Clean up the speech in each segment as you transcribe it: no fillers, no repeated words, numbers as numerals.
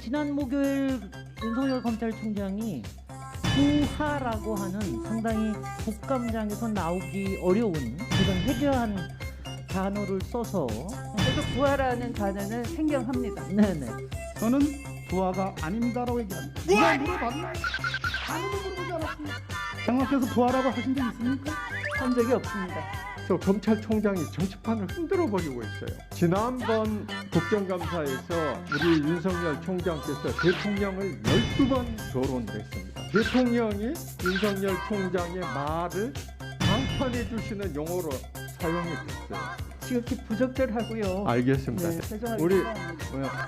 지난 목요일 윤석열 검찰총장이 부하라고 하는 상당히 국감장에서 나오기 어려운 그런 해괴한 단어를 써서 저도 부하라는 단어는 생경합니다. 네네. 저는 부하가 아닙니다라고 얘기합니다. 누가 물어봤나요? 아무도 물어보지 않았습니다. 장관께서 부하라고 하신 적 있습니까? 한 적이 없습니다. 그래서 검찰총장이 정치판을 흔들어 버리고 있어요. 지난번 국정감사에서 우리 윤석열 총장께서 대통령을 12번 조롱을 했습니다. 대통령이 윤석열 총장의 말을 방판해 주시는 용어로 사용이 됐어요. 지극히 부적절하고요. 알겠습니다. 네, 죄송하게 우리 생각합니다.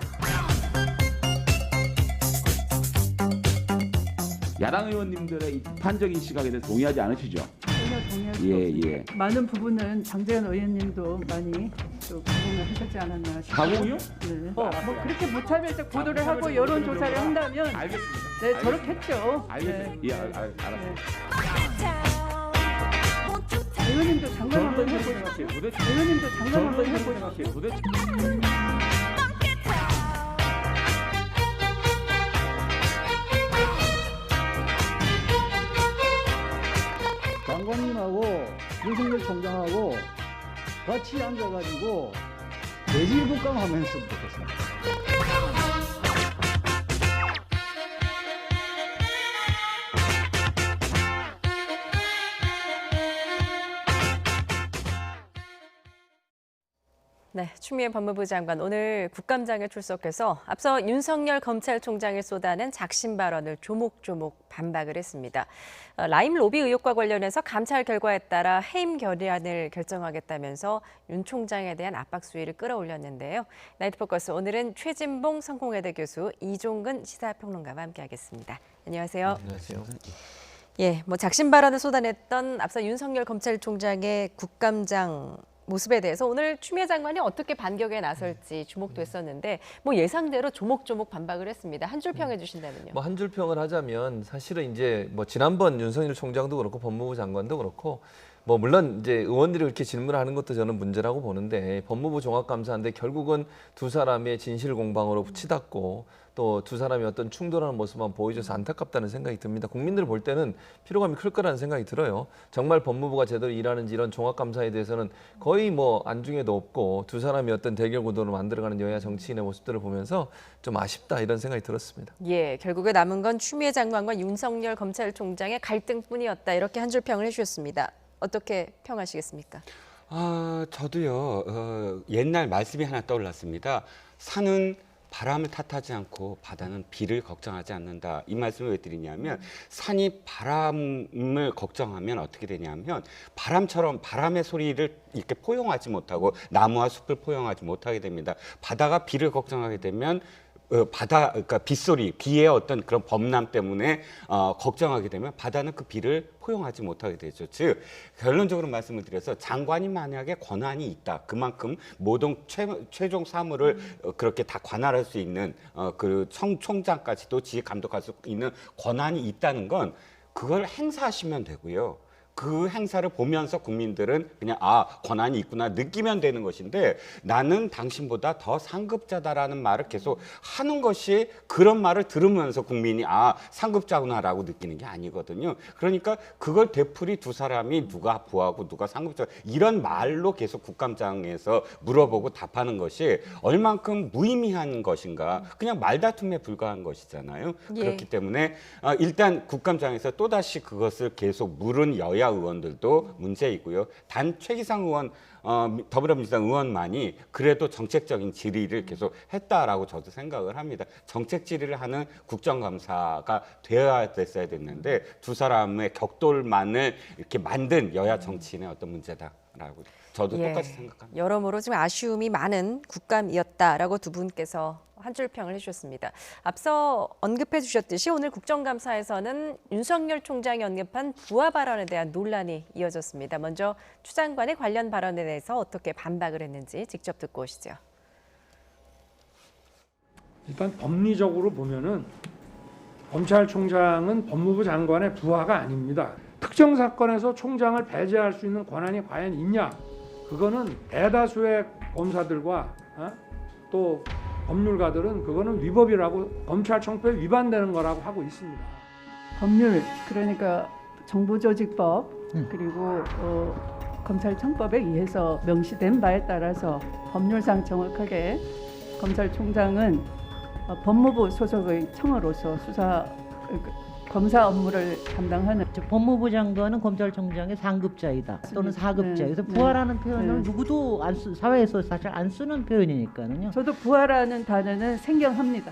야당 의원님들의 이 비판적인 시각에 대해서 동의하지 않으시죠? 전혀 동의할 수 예, 없습니다. 예. 많은 부분은 장재현 의원님도 많이 또 공감을 하셨지 않았나 싶어요. 가공이요? 네. 뭐 그렇게 무차별적 보도를 하고 여론조사를 한다면 알겠습니다. 네, 저렇겠죠. 알겠습니다. 네. 예, 알았습니다. 의원님도 장관 한번 해보시죠. 의원님도 장관 한번 해보시죠. 도대체 장관님하고 윤석열 총장하고 같이 앉아가지고 대질국감 하면 했으면 좋겠습니다. 네, 추미애 법무부 장관 오늘 국감장에 출석해서 앞서 윤석열 검찰총장이 쏟아낸 작심 발언을 조목조목 반박을 했습니다. 라임 로비 의혹과 관련해서 감찰 결과에 따라 해임 결의안을 결정하겠다면서 윤 총장에 대한 압박 수위를 끌어올렸는데요. 나이트포커스 오늘은 최진봉 성공회대 교수, 이종근 시사평론가와 함께하겠습니다. 안녕하세요. 안녕하세요. 예, 작심 발언을 쏟아냈던 앞서 윤석열 검찰총장의 국감장 모습에 대해서 오늘 추미애 장관이 어떻게 반격에 나설지 주목됐었는데 예상대로 조목조목 반박을 했습니다. 한 줄 평해 주신다면요. 한 줄 평을 하자면 사실은 이제 지난번 윤석열 총장도 그렇고 법무부 장관도 그렇고 물론 이제 의원들이 그렇게 질문을 하는 것도 저는 문제라고 보는데 법무부 종합감사인데 결국은 두 사람의 진실 공방으로 치닫고 또 두 사람이 어떤 충돌하는 모습만 보여줘서 안타깝다는 생각이 듭니다. 국민들 볼 때는 피로감이 클 거라는 생각이 들어요. 정말 법무부가 제대로 일하는지 이런 종합감사에 대해서는 거의 안중에도 없고 두 사람이 어떤 대결 구도로 만들어가는 여야 정치인의 모습들을 보면서 좀 아쉽다 이런 생각이 들었습니다. 예, 결국에 남은 건 추미애 장관과 윤석열 검찰총장의 갈등뿐이었다. 이렇게 한 줄 평을 해주셨습니다. 어떻게 평하시겠습니까? 저도요. 옛날 말씀이 하나 떠올랐습니다. 산은 바람을 탓하지 않고 바다는 비를 걱정하지 않는다. 이 말씀을 왜 드리냐면 산이 바람을 걱정하면 어떻게 되냐면 바람처럼 바람의 소리를 이렇게 포용하지 못하고 나무와 숲을 포용하지 못하게 됩니다. 바다가 비를 걱정하게 되면 그러니까 빗소리, 비의 어떤 그런 범람 때문에 걱정하게 되면 바다는 그 비를 포용하지 못하게 되죠. 즉 결론적으로 말씀을 드려서 장관이 만약에 권한이 있다. 그만큼 모든 최종 사무를 그렇게 다 관할할 수 있는 그 총장까지도 지휘 감독할 수 있는 권한이 있다는 건 그걸 행사하시면 되고요. 그 행사를 보면서 국민들은 그냥 권한이 있구나 느끼면 되는 것인데 나는 당신보다 더 상급자다라는 말을 계속 하는 것이 그런 말을 들으면서 국민이 상급자구나라고 느끼는 게 아니거든요. 그러니까 그걸 되풀이 두 사람이 누가 부하고 누가 상급자 이런 말로 계속 국감장에서 물어보고 답하는 것이 얼만큼 무의미한 것인가 그냥 말다툼에 불과한 것이잖아요. 예. 그렇기 때문에 일단 국감장에서 또다시 그것을 계속 물은 여야 의원들도 문제이고요. 단 최기상 의원 더불어민주당 의원만이 그래도 정책적인 질의를 계속 했다라고 저도 생각을 합니다. 정책 질의를 하는 국정감사가 되어야 됐어야 됐는데 두 사람의 격돌만을 이렇게 만든 여야 정치인의 어떤 문제다라고 저도 똑같이 생각합니다. 여러모로 지금 아쉬움이 많은 국감이었다라고 두 분께서 한 줄 평을 해주셨습니다. 앞서 언급해 주셨듯이 오늘 국정감사에서는 윤석열 총장이 언급한 부하 발언에 대한 논란이 이어졌습니다. 먼저 추 장관의 관련 발언에 대해서 어떻게 반박을 했는지 직접 듣고 오시죠. 일단 법리적으로 보면은 검찰총장은 법무부 장관의 부하가 아닙니다. 특정 사건에서 총장을 배제할 수 있는 권한이 과연 있냐? 그거는 대다수의 검사들과 또 법률가들은 그거는 위법이라고 검찰청법에 위반되는 거라고 하고 있습니다. 법률 그러니까 정부조직법 그리고 검찰청법에 의해서 명시된 바에 따라서 법률상 정확하게 검찰총장은 법무부 소속의 청으로서 검사 업무를 담당하는 법무부 장관은 검찰총장의 상급자이다 또는 사급자. 그래서 네. 부하라는 표현을 네. 누구도 사회에서 사실 안 쓰는 표현이니까요. 저도 부하라는 단어는 생경합니다.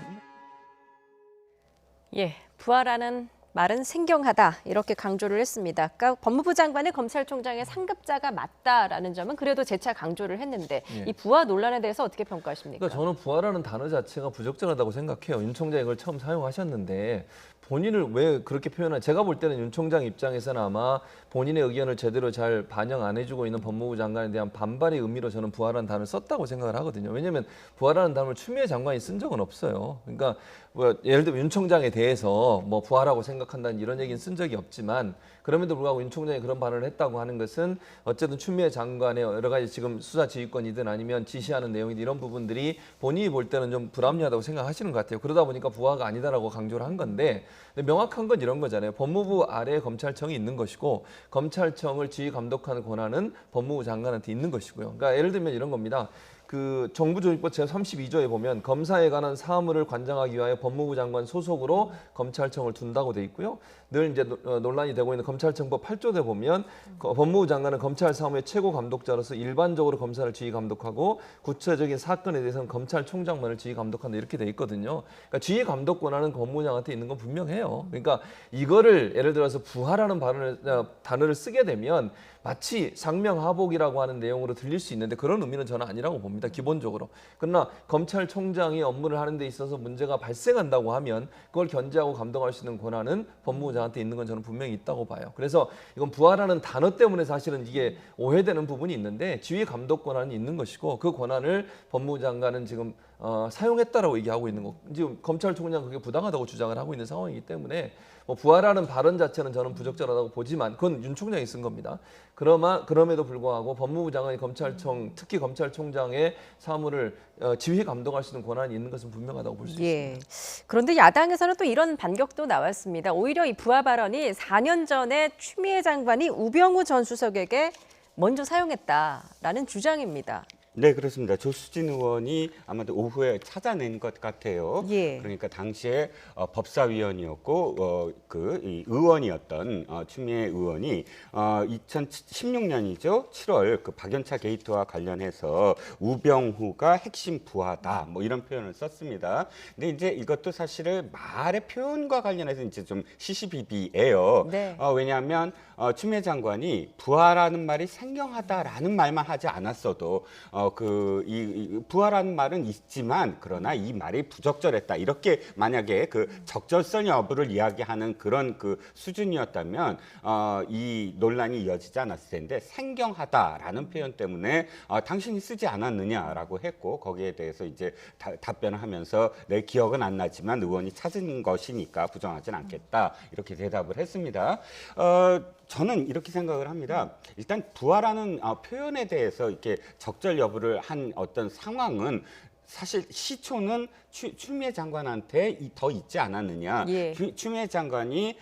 예, 부하라는 말은 생경하다 이렇게 강조를 했습니다. 아까 법무부 장관의 검찰총장의 상급자가 맞다라는 점은 그래도 재차 강조를 했는데 예. 이 부하 논란에 대해서 어떻게 평가하십니까? 그러니까 저는 부하라는 단어 자체가 부적절하다고 생각해요. 윤 총장이 이걸 처음 사용하셨는데 본인을 왜 그렇게 제가 볼 때는 윤 총장 입장에서는 아마 본인의 의견을 제대로 잘 반영 안 해주고 있는 법무부 장관에 대한 반발의 의미로 저는 부하라는 단어를 썼다고 생각을 하거든요. 왜냐하면 부하라는 단어를 추미애 장관이 쓴 적은 없어요. 그러니까 뭐 예를 들면 윤 총장에 대해서 뭐 부하라고 생각한다는 이런 얘기는 쓴 적이 없지만 그럼에도 불구하고 윤 총장이 그런 발언을 했다고 하는 것은 어쨌든 추미애 장관의 여러 가지 지금 수사 지휘권이든 아니면 지시하는 내용이든 이런 부분들이 본인이 볼 때는 좀 불합리하다고 생각하시는 것 같아요. 그러다 보니까 부하가 아니다라고 강조를 한 건데 근데 명확한 건 이런 거잖아요. 법무부 아래에 검찰청이 있는 것이고 검찰청을 지휘 감독하는 권한은 법무부 장관한테 있는 것이고요. 그러니까 예를 들면 이런 겁니다. 그 정부조직법 제32조에 보면 검사에 관한 사무를 관장하기 위하여 법무부 장관 소속으로 검찰청을 둔다고 돼 있고요. 늘 이제 논란이 되고 있는 검찰청법 8조에 보면 법무부 장관은 검찰 사무의 최고 감독자로서 일반적으로 검사를 지휘 감독하고 구체적인 사건에 대해서는 검찰총장만을 지휘 감독한다 이렇게 돼 있거든요. 그러니까 지휘 감독 권한은 법무부장한테 있는 건 분명해요. 그러니까 이거를 예를 들어서 부하라는 단어를 쓰게 되면 마치 상명하복이라고 하는 내용으로 들릴 수 있는데 그런 의미는 저는 아니라고 봅니다. 기본적으로. 그러나 검찰총장이 업무를 하는 데 있어서 문제가 발생한다고 하면 그걸 견제하고 감독할 수 있는 권한은 법무부장한테 있는 건 저는 분명히 있다고 봐요. 그래서 이건 부하라는 단어 때문에 사실은 이게 오해되는 부분이 있는데 지휘 감독 권한이 있는 것이고 그 권한을 법무부 장관은 지금 사용했다라고 얘기하고 있는 거. 지금 검찰총장 그게 부당하다고 주장을 하고 있는 상황이기 때문에 뭐 부하라는 발언 자체는 저는 부적절하다고 보지만 그건 윤 총장이 쓴 겁니다. 그럼에도 불구하고 법무부 장관이 특히 검찰총장의 사무를 지휘 감독할 수 있는 권한이 있는 것은 분명하다고 볼 수 예. 있습니다. 그런데 야당에서는 또 이런 반격도 나왔습니다. 오히려 이 부하 발언이 4년 전에 추미애 장관이 우병우 전 수석에게 먼저 사용했다라는 주장입니다. 네, 그렇습니다. 조수진 의원이 아마도 오후에 찾아낸 것 같아요. 예. 그러니까 당시에 법사위원이었고 이 의원이었던 추미애 의원이 2016년이죠. 7월 그 박연차 게이트와 관련해서 우병우가 핵심 부하다 뭐 이런 표현을 썼습니다. 근데 이제 이것도 사실은 말의 표현과 관련해서 이제 좀 시시비비예요. 네. 왜냐하면 추미애 장관이 부하라는 말이 생경하다라는 말만 하지 않았어도 이 부하라는 말은 있지만 그러나 이 말이 부적절했다 이렇게 만약에 그 적절성 여부를 이야기하는 그런 그 수준이었다면 이 논란이 이어지지 않았을 텐데 생경하다라는 표현 때문에 당신이 쓰지 않았느냐라고 했고 거기에 대해서 이제 답변을 하면서 내 기억은 안 나지만 의원이 찾은 것이니까 부정하진 않겠다 이렇게 대답을 했습니다. 저는 이렇게 생각을 합니다. 일단 부하라는 표현에 대해서 이렇게 적절 여부를 한 어떤 상황은 사실 시초는 추미애 장관한테 더 있지 않았느냐. 예. 추미애 장관이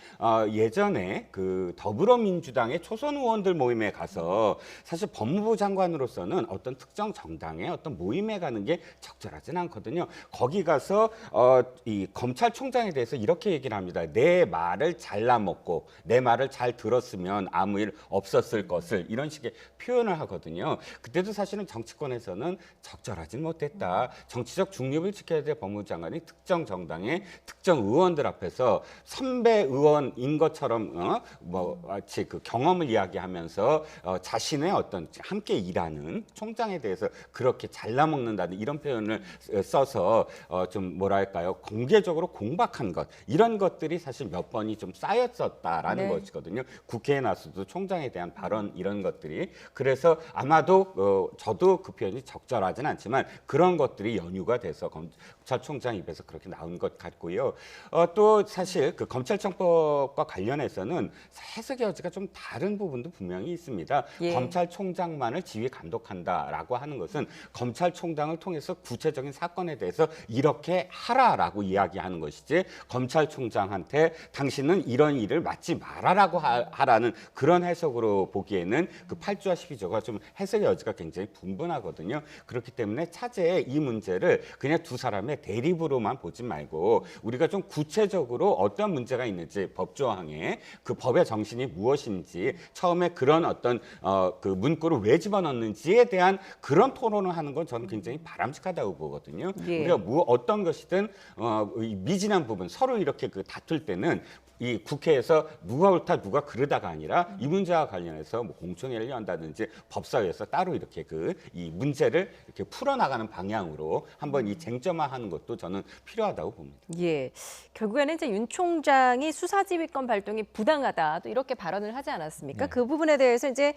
예전에 그 더불어민주당의 초선 의원들 모임에 가서 사실 법무부 장관으로서는 어떤 특정 정당의 어떤 모임에 가는 게 적절하진 않거든요. 거기 가서 이 검찰총장에 대해서 이렇게 얘기를 합니다. 내 말을 잘라먹고 내 말을 잘 들었으면 아무 일 없었을 것을 이런 식의 표현을 하거든요. 그때도 사실은 정치권에서는 적절하진 못했다. 정치적 중립을 지켜야 될 법무부 장관이 특정 정당의 특정 의원들 앞에서 선배 의원인 것처럼 마치 그 경험을 이야기하면서 자신의 어떤 함께 일하는 총장에 대해서 그렇게 잘라먹는다는 이런 표현을 써서 좀 뭐랄까요 공개적으로 공박한 것 이런 것들이 사실 몇 번이 좀 쌓였었다라는 네. 것이거든요. 국회에 나서도 총장에 대한 발언 이런 것들이 그래서 아마도 저도 그 표현이 적절하진 않지만 그런 것들 것들이 연유가 돼서 검찰총장 입에서 그렇게 나온 것 같고요. 또 사실 그 검찰청법과 관련해서는 해석의 여지가 좀 다른 부분도 분명히 있습니다. 예. 검찰총장만을 지휘 감독한다라고 하는 것은 검찰총장을 통해서 구체적인 사건에 대해서 이렇게 하라라고 이야기하는 것이지 검찰총장한테 당신은 이런 일을 맡지 말아라고 하라는 그런 해석으로 보기에는 그 8조와 12조가 좀 해석의 여지가 굉장히 분분하거든요. 그렇기 때문에 차제에 이 문제를 그냥 두 사람의 대립으로만 보지 말고 우리가 좀 구체적으로 어떤 문제가 있는지 법조항에 그 법의 정신이 무엇인지 처음에 그런 어떤 그 문구를 왜 집어넣는지에 대한 그런 토론을 하는 건 저는 굉장히 바람직하다고 보거든요. 예. 우리가 어떤 것이든 이 미진한 부분 서로 이렇게 그 다툴 때는 이 국회에서 누가 옳다 누가 그르다가 아니라 이 문제와 관련해서 뭐 공청회를 연다든지 법사위에서 따로 이렇게 이 문제를 이렇게 풀어나가는 방향으로 한번 이 쟁점화하는 것도 저는 필요하다고 봅니다. 예, 결국에는 이제 윤 총장이 수사지휘권 발동이 부당하다 또 이렇게 발언을 하지 않았습니까? 네. 그 부분에 대해서 이제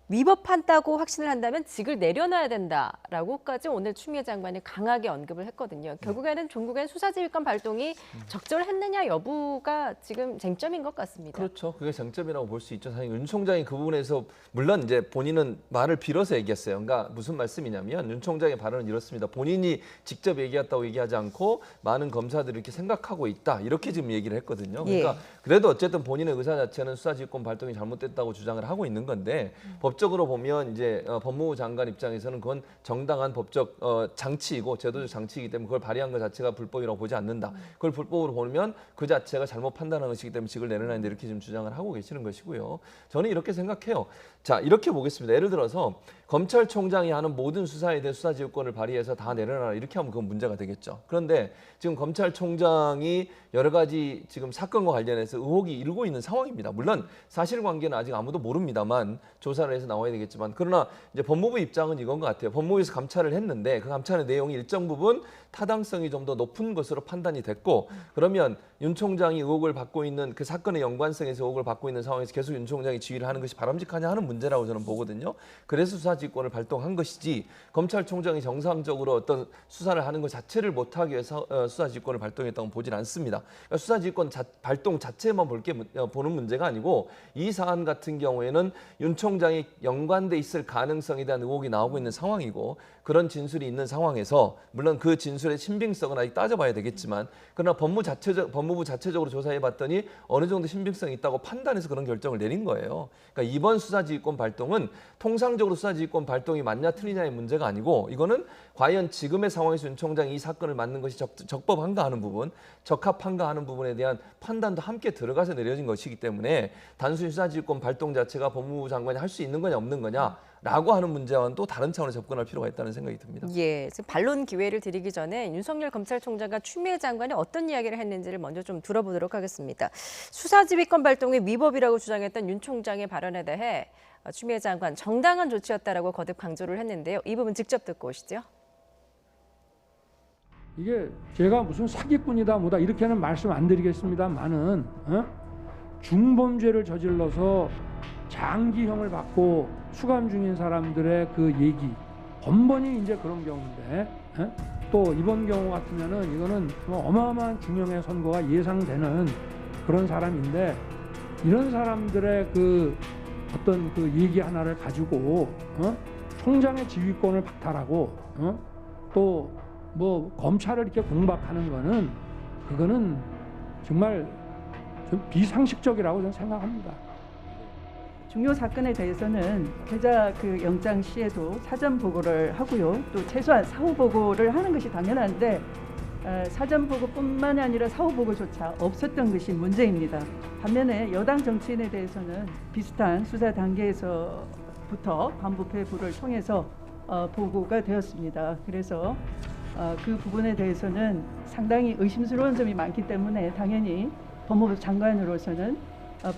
위법한다고 확신을 한다면 직을 내려놔야 된다라고까지 오늘 추미애 장관이 강하게 언급을 했거든요. 결국에는 종국엔 수사지휘권 발동이 적절했느냐 여부가 지금 쟁점인 것 같습니다. 그렇죠. 그게 쟁점이라고 볼 수 있죠. 사실 윤 총장이 그 부분에서 물론 이제 본인은 말을 빌어서 얘기했어요. 그러니까 무슨 말씀이냐면 윤 총장의 발언은 이렇습니다. 본인이 직접 얘기했다고 얘기하지 않고 많은 검사들이 이렇게 생각하고 있다. 이렇게 지금 얘기를 했거든요. 그러니까 그래도 어쨌든 본인의 의사 자체는 수사지휘권 발동이 잘못됐다고 주장을 하고 있는 건데 법적으로 보면 이제 법무부 장관 입장에서는 그건 정당한 법적 장치이고 제도적 장치이기 때문에 그걸 발의한 것 자체가 불법이라고 보지 않는다. 그걸 불법으로 보면 그 자체가 잘못 판단한 것이기 때문에 직을 내려놔야 이렇게 지금 주장을 하고 계시는 것이고요. 저는 이렇게 생각해요. 자, 이렇게 보겠습니다. 예를 들어서 검찰총장이 하는 모든 수사에 대해 수사지휘권을 발휘해서 다 내려놔라 이렇게 하면 그건 문제가 되겠죠. 그런데 지금 검찰총장이 여러 가지 지금 사건과 관련해서 의혹이 일고 있는 상황입니다. 물론 사실관계는 아직 아무도 모릅니다만 조사를 해서 나와야 되겠지만 그러나 이제 법무부 입장은 이건 것 같아요. 법무부에서 감찰을 했는데 그 감찰의 내용이 일정 부분 타당성이 좀 더 높은 것으로 판단이 됐고 그러면 윤 총장이 의혹을 받고 있는 그 사건의 연관성에서 의혹을 받고 있는 상황에서 계속 윤 총장이 지휘를 하는 것이 바람직하냐 하는 문제라고 저는 보거든요. 그래서 수사지휘권을 발동한 것이지 검찰총장이 정상적으로 어떤 수사를 하는 것 자체를 못하기 위해서 수사지휘권을 발동했다고 보진 않습니다. 그러니까 수사지휘권 발동 자체만 보는 문제가 아니고 이 사안 같은 경우에는 윤 총장이 연관돼 있을 가능성에 대한 의혹이 나오고 있는 상황이고 그런 진술이 있는 상황에서 물론 그 진술의 신빙성은 아직 따져봐야 되겠지만 그러나 법무부 자체적으로 조사해봤더니 어느 정도 신빙성이 있다고 판단해서 그런 결정을 내린 거예요. 그러니까 이번 수사지휘권 발동은 통상적으로 수사지휘권 발동이 맞냐 틀리냐의 문제가 아니고 이거는 과연 지금의 상황에서 윤 총장이 이 사건을 맡는 것이 적법한가 하는 부분, 적합한가 하는 부분에 대한 판단도 함께 들어가서 내려진 것이기 때문에 단순히 수사지휘권 발동 자체가 법무부 장관이 할 수 있는 거냐 없는 거냐 라고 하는 문제와는 또 다른 차원에서 접근할 필요가 있다는 생각이 듭니다. 예, 지금 반론 기회를 드리기 전에 윤석열 검찰총장과 추미애 장관이 어떤 이야기를 했는지를 먼저 좀 들어보도록 하겠습니다. 수사지휘권 발동이 위법이라고 주장했던 윤 총장의 발언에 대해 추미애 장관 정당한 조치였다라고 거듭 강조를 했는데요. 이 부분 직접 듣고 오시죠. 이게 제가 무슨 사기꾼이다 뭐다 이렇게는 말씀 안 드리겠습니다만은 중범죄를 저질러서 장기형을 받고 수감 중인 사람들의 그 얘기 번번이 이제 그런 경우인데 또 이번 경우 같으면은 이거는 어마어마한 중형의 선고가 예상되는 그런 사람인데 이런 사람들의 그 어떤 그 얘기 하나를 가지고 총장의 지휘권을 박탈하고 또 뭐 검찰을 이렇게 공박하는 거는 그거는 정말 좀 비상식적이라고 저는 생각합니다. 중요 사건에 대해서는 계좌 그 영장 시에도 사전 보고를 하고요. 또 최소한 사후 보고를 하는 것이 당연한데 사전 보고뿐만 아니라 사후 보고조차 없었던 것이 문제입니다. 반면에 여당 정치인에 대해서는 비슷한 수사 단계에서부터 반부패부를 통해서 보고가 되었습니다. 그래서 그 부분에 대해서는 상당히 의심스러운 점이 많기 때문에 당연히 법무부 장관으로서는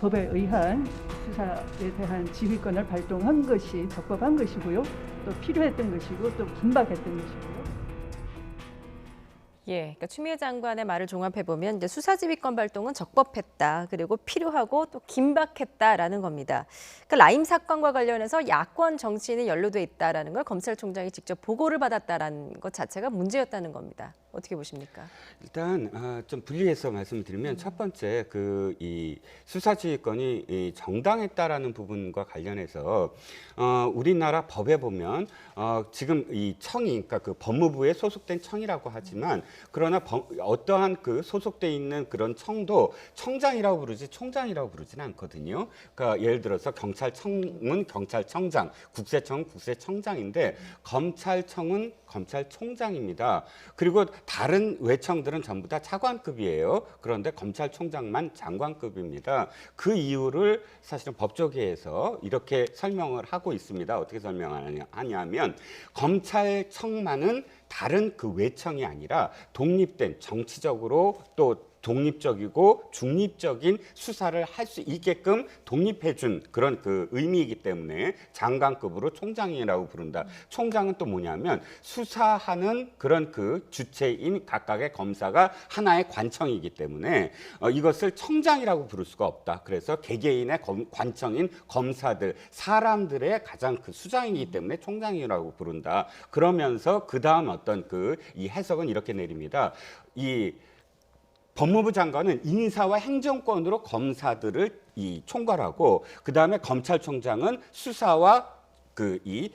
법에 의한 수사에 대한 지휘권을 발동한 것이 적법한 것이고요. 또 필요했던 것이고 또 긴박했던 것이고요. 예, 그러니까 추미애 장관의 말을 종합해 보면 이제 수사지휘권 발동은 적법했다, 그리고 필요하고 또 긴박했다라는 겁니다. 그러니까 라임 사건과 관련해서 야권 정치인이 연루돼 있다라는 걸 검찰총장이 직접 보고를 받았다라는 것 자체가 문제였다는 겁니다. 어떻게 보십니까? 일단 좀 분리해서 말씀드리면 첫 번째 이 수사지휘권이 정당했다라는 부분과 관련해서 우리나라 법에 보면 지금 이 청이 그러니까 그 법무부에 소속된 청이라고 하지만 그러나 어떠한 그 소속돼 있는 그런 청도 청장이라고 부르지 총장이라고 부르지는 않거든요. 그러니까 예를 들어서 경찰청은 경찰청장, 국세청은 국세청장인데 검찰청은 검찰총장입니다. 그리고 다른 외청들은 전부 다 차관급이에요. 그런데 검찰총장만 장관급입니다. 그 이유를 사실은 법조계에서 이렇게 설명을 하고 있습니다. 어떻게 설명하냐면 검찰청만은 다른 그 외청이 아니라 독립된 정치적으로 또 독립적이고 중립적인 수사를 할 수 있게끔 독립해준 그런 그 의미이기 때문에 장관급으로 총장이라고 부른다. 총장은 또 뭐냐면 수사하는 그런 그 주체인 각각의 검사가 하나의 관청이기 때문에 이것을 청장이라고 부를 수가 없다. 그래서 개개인의 관청인 검사들, 사람들의 가장 그 수장이기 때문에 총장이라고 부른다. 그러면서 그 다음 어떤 이 해석은 이렇게 내립니다. 이 법무부 장관은 인사와 행정권으로 검사들을 총괄하고 그다음에 검찰총장은 수사와 이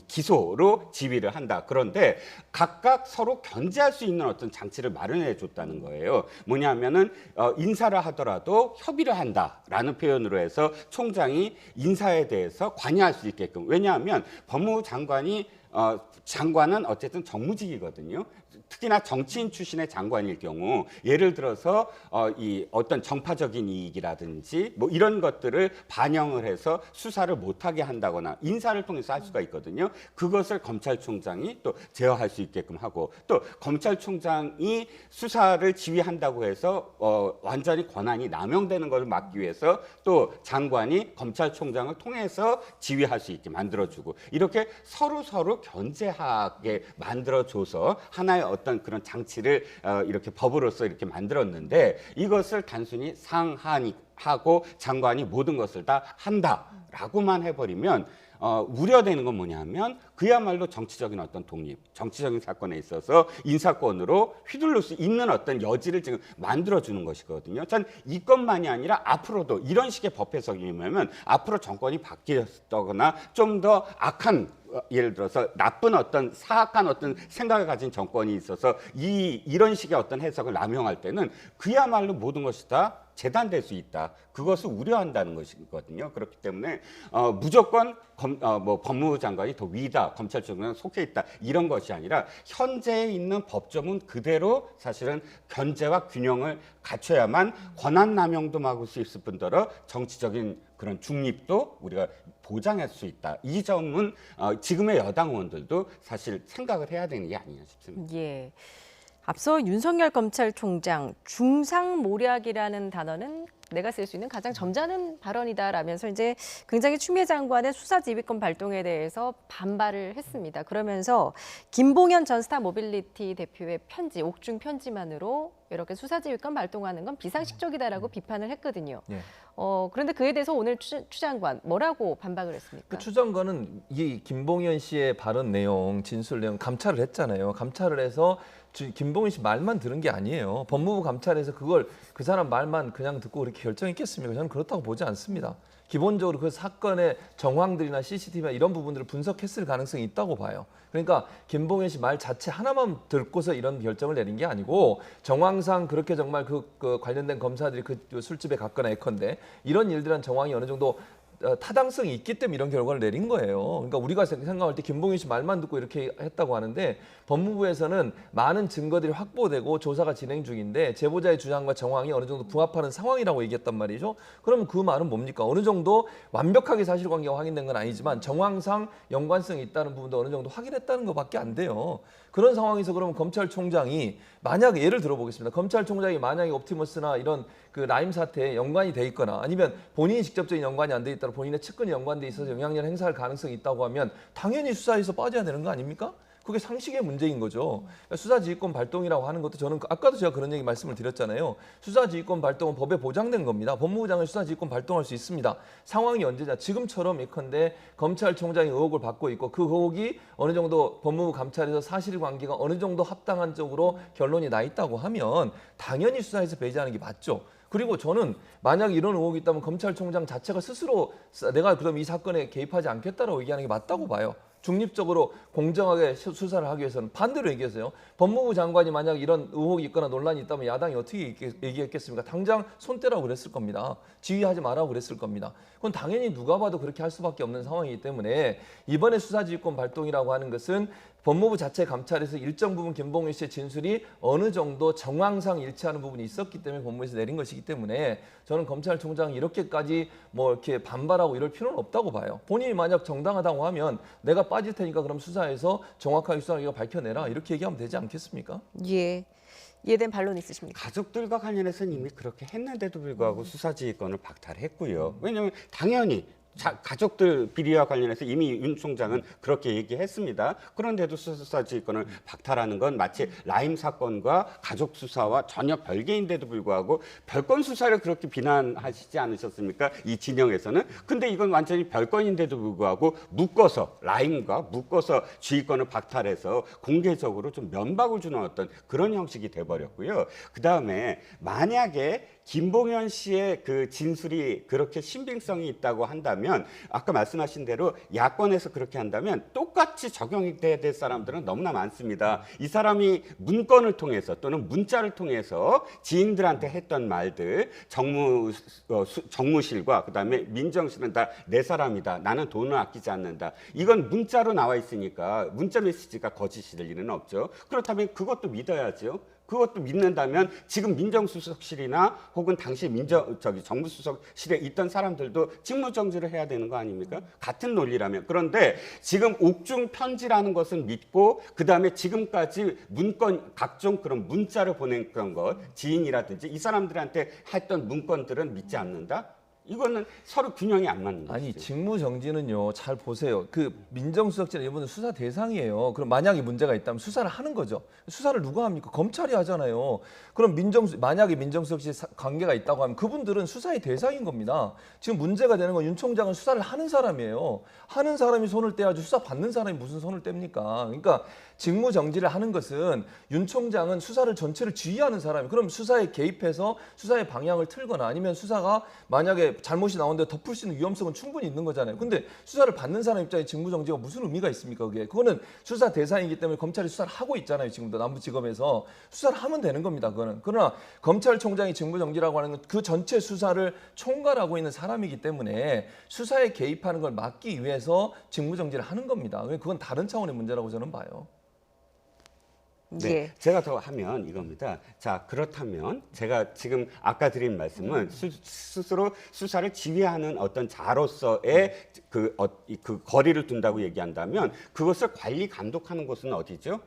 기소로 지휘를 한다. 그런데 각각 서로 견제할 수 있는 어떤 장치를 마련해 줬다는 거예요. 뭐냐면은 인사를 하더라도 협의를 한다라는 표현으로 해서 총장이 인사에 대해서 관여할 수 있게끔. 왜냐하면 법무부 장관은 어쨌든 정무직이거든요. 특히나 정치인 출신의 장관일 경우 예를 들어서 어떤 정파적인 이익이라든지 뭐 이런 것들을 반영을 해서 수사를 못하게 한다거나 인사를 통해서 할 수가 있거든요. 그것을 검찰총장이 또 제어할 수 있게끔 하고 또 검찰총장이 수사를 지휘한다고 해서 완전히 권한이 남용되는 것을 막기 위해서 또 장관이 검찰총장을 통해서 지휘할 수 있게 만들어주고 이렇게 서로 견제하게 만들어줘서 하나의 어떤 그런 장치를 이렇게 법으로서 이렇게 만들었는데 이것을 단순히 상하고 장관이 모든 것을 다 한다라고만 해버리면 우려되는 건 뭐냐면 그야말로 정치적인 어떤 독립, 정치적인 사건에 있어서 인사권으로 휘둘릴 수 있는 어떤 여지를 지금 만들어주는 것이거든요. 전 이것만이 아니라 앞으로도 이런 식의 법 해석이면 앞으로 정권이 바뀌었거나 좀 더 악한 예를 들어서 나쁜 어떤 사악한 어떤 생각을 가진 정권이 있어서 이런 식의 어떤 해석을 남용할 때는 그야말로 모든 것이 다 재단될 수 있다. 그것을 우려한다는 것이거든요. 그렇기 때문에 무조건 법무부 장관이 더 위다, 검찰총장은 속해 있다 이런 것이 아니라 현재에 있는 법조문 그대로 사실은 견제와 균형을 갖춰야만 권한 남용도 막을 수 있을 뿐더러 정치적인 그런 중립도 우리가 보장할 수 있다. 이 점은 지금의 여당 의원들도 사실 생각을 해야 되는 게 아니냐 싶습니다. 예. 앞서 윤석열 검찰총장 중상모략이라는 단어는 내가 쓸 수 있는 가장 점잖은 발언이다라면서 이제 굉장히 추미애 장관의 수사지휘권 발동에 대해서 반발을 했습니다. 그러면서 김봉현 전 스타모빌리티 대표의 편지, 옥중 편지만으로 이렇게 수사지휘권 발동하는 건 비상식적이다라고 비판을 했거든요. 예. 그런데 그에 대해서 오늘 추 장관 뭐라고 반박을 했습니까? 추 장관은 이 김봉현 씨의 발언 내용, 진술 내용 감찰을 했잖아요. 감찰을 해서 김봉현 씨 말만 들은 게 아니에요. 법무부 감찰에서 그걸 그 사람 말만 그냥 듣고 그렇게 결정했겠습니까? 저는 그렇다고 보지 않습니다. 기본적으로 그 사건의 정황들이나 CCTV나 이런 부분들을 분석했을 가능성이 있다고 봐요. 그러니까 김봉현 씨 말 자체 하나만 듣고서 이런 결정을 내린 게 아니고 정황상 그렇게 정말 그 관련된 검사들이 그 술집에 갔거나 예컨대 이런 일들한 정황이 어느 정도 타당성이 있기 때문에 이런 결과를 내린 거예요. 그러니까 우리가 생각할 때 김봉현 씨 말만 듣고 이렇게 했다고 하는데 법무부에서는 많은 증거들이 확보되고 조사가 진행 중인데 제보자의 주장과 정황이 어느 정도 부합하는 상황이라고 얘기했단 말이죠. 그러면 그 말은 뭡니까? 어느 정도 완벽하게 사실관계가 확인된 건 아니지만 정황상 연관성이 있다는 부분도 어느 정도 확인했다는 것밖에 안 돼요. 그런 상황에서 그러면 검찰총장이 만약에 예를 들어보겠습니다. 검찰총장이 만약에 옵티머스나 이런 그 라임 사태에 연관이 돼 있거나 아니면 본인이 직접적인 연관이 안 돼 있다가 본인의 측근이 연관돼 있어서 영향력 행사할 가능성이 있다고 하면 당연히 수사에서 빠져야 되는 거 아닙니까? 그게 상식의 문제인 거죠. 그러니까 수사지휘권 발동이라고 하는 것도 저는 아까도 제가 그런 얘기 말씀을 드렸잖아요. 수사지휘권 발동은 법에 보장된 겁니다. 법무부 장관이 수사지휘권 발동할 수 있습니다. 상황이 언제냐. 지금처럼 예컨대 검찰총장이 의혹을 받고 있고 그 의혹이 어느 정도 법무부 감찰에서 사실관계가 어느 정도 합당한 쪽으로 결론이 나 있다고 하면 당연히 수사에서 배제하는 게 맞죠. 그리고 저는 만약 이런 의혹이 있다면 검찰총장 자체가 스스로 내가 그럼 이 사건에 개입하지 않겠다라고 얘기하는 게 맞다고 봐요. 중립적으로 공정하게 수사를 하기 위해서는 반대로 얘기해서요. 법무부 장관이 만약 이런 의혹이 있거나 논란이 있다면 야당이 어떻게 얘기했겠습니까? 당장 손 떼라고 그랬을 겁니다. 지휘하지 말라고 그랬을 겁니다. 그건 당연히 누가 봐도 그렇게 할 수밖에 없는 상황이기 때문에 이번에 수사지휘권 발동이라고 하는 것은 법무부 자체 감찰에서 일정 부분 김봉일 씨의 진술이 어느 정도 정황상 일치하는 부분이 있었기 때문에 법무부에서 내린 것이기 때문에 저는 검찰총장이 이렇게까지 뭐 이렇게 반발하고 이럴 필요는 없다고 봐요. 본인이 만약 정당하다고 하면 내가 빠질 테니까 그럼 수사에서 정확하게 수사하기가 밝혀내라 이렇게 얘기하면 되지 않겠습니까? 예. 이해된 반론 있으십니까? 가족들과 관련해서는 이미 그렇게 했는데도 불구하고 수사지휘권을 박탈했고요. 왜냐하면 당연히 가족들 비리와 관련해서 이미 윤 총장은 그렇게 얘기했습니다. 그런데도 수사지휘권을 박탈하는 건 마치 라임 사건과 가족 수사와 전혀 별개인데도 불구하고 별건 수사를 그렇게 비난하시지 않으셨습니까? 이 진영에서는. 근데 이건 완전히 별건인데도 불구하고 라임과 묶어서 지휘권을 박탈해서 공개적으로 좀 면박을 주는 어떤 그런 형식이 돼버렸고요. 그다음에 만약에 김봉현 씨의 그 진술이 그렇게 신빙성이 있다고 한다면 아까 말씀하신 대로 야권에서 그렇게 한다면 똑같이 적용이 돼야 될 사람들은 너무나 많습니다. 이 사람이 문건을 통해서 또는 문자를 통해서 지인들한테 했던 말들 정무실과 그다음에 민정실은 다 내 사람이다. 나는 돈을 아끼지 않는다. 이건 문자로 나와 있으니까 문자 메시지가 거짓이 될 일은 없죠. 그렇다면 그것도 믿어야죠. 그것도 믿는다면 지금 민정수석실이나 혹은 당시 정부수석실에 있던 사람들도 직무정지를 해야 되는 거 아닙니까? 같은 논리라면. 그런데 지금 옥중 편지라는 것은 믿고 그다음에 지금까지 문건 각종 그런 문자를 보냈던 것 지인이라든지 이 사람들한테 했던 문건들은 믿지 않는다? 이거는 서로 균형이 안 맞는 거죠. 아니 직무정지는요. 잘 보세요. 그 민정수석실은 이분은 수사 대상이에요. 그럼 만약에 문제가 있다면 수사를 하는 거죠. 수사를 누가 합니까? 검찰이 하잖아요. 그럼 만약에 민정수석실 관계가 있다고 하면 그분들은 수사의 대상인 겁니다. 지금 문제가 되는 건 윤 총장은 수사를 하는 사람이에요. 하는 사람이 손을 떼야지 수사 받는 사람이 무슨 손을 뗍니까? 그러니까 직무정지를 하는 것은 윤 총장은 수사를 전체를 지휘하는 사람이에요. 그럼 수사에 개입해서 수사의 방향을 틀거나 아니면 수사가 만약에 잘못이 나오는데 덮을 수 있는 위험성은 충분히 있는 거잖아요. 근데 수사를 받는 사람 입장에 직무정지가 무슨 의미가 있습니까? 그거는 수사 대상이기 때문에 검찰이 수사를 하고 있잖아요. 지금도 남부지검에서 수사를 하면 되는 겁니다. 그거는. 그러나 검찰총장이 직무정지라고 하는 건 그 전체 수사를 총괄하고 있는 사람이기 때문에 수사에 개입하는 걸 막기 위해서 직무정지를 하는 겁니다. 그건 다른 차원의 문제라고 저는 봐요. 네, 예. 제가 더 하면 이겁니다. 자, 그렇다면 제가 지금 아까 드린 말씀은 스스로 수사를 지휘하는 어떤 자로서의 그 거리를 둔다고 얘기한다면 그것을 관리 감독하는 곳은 어디죠?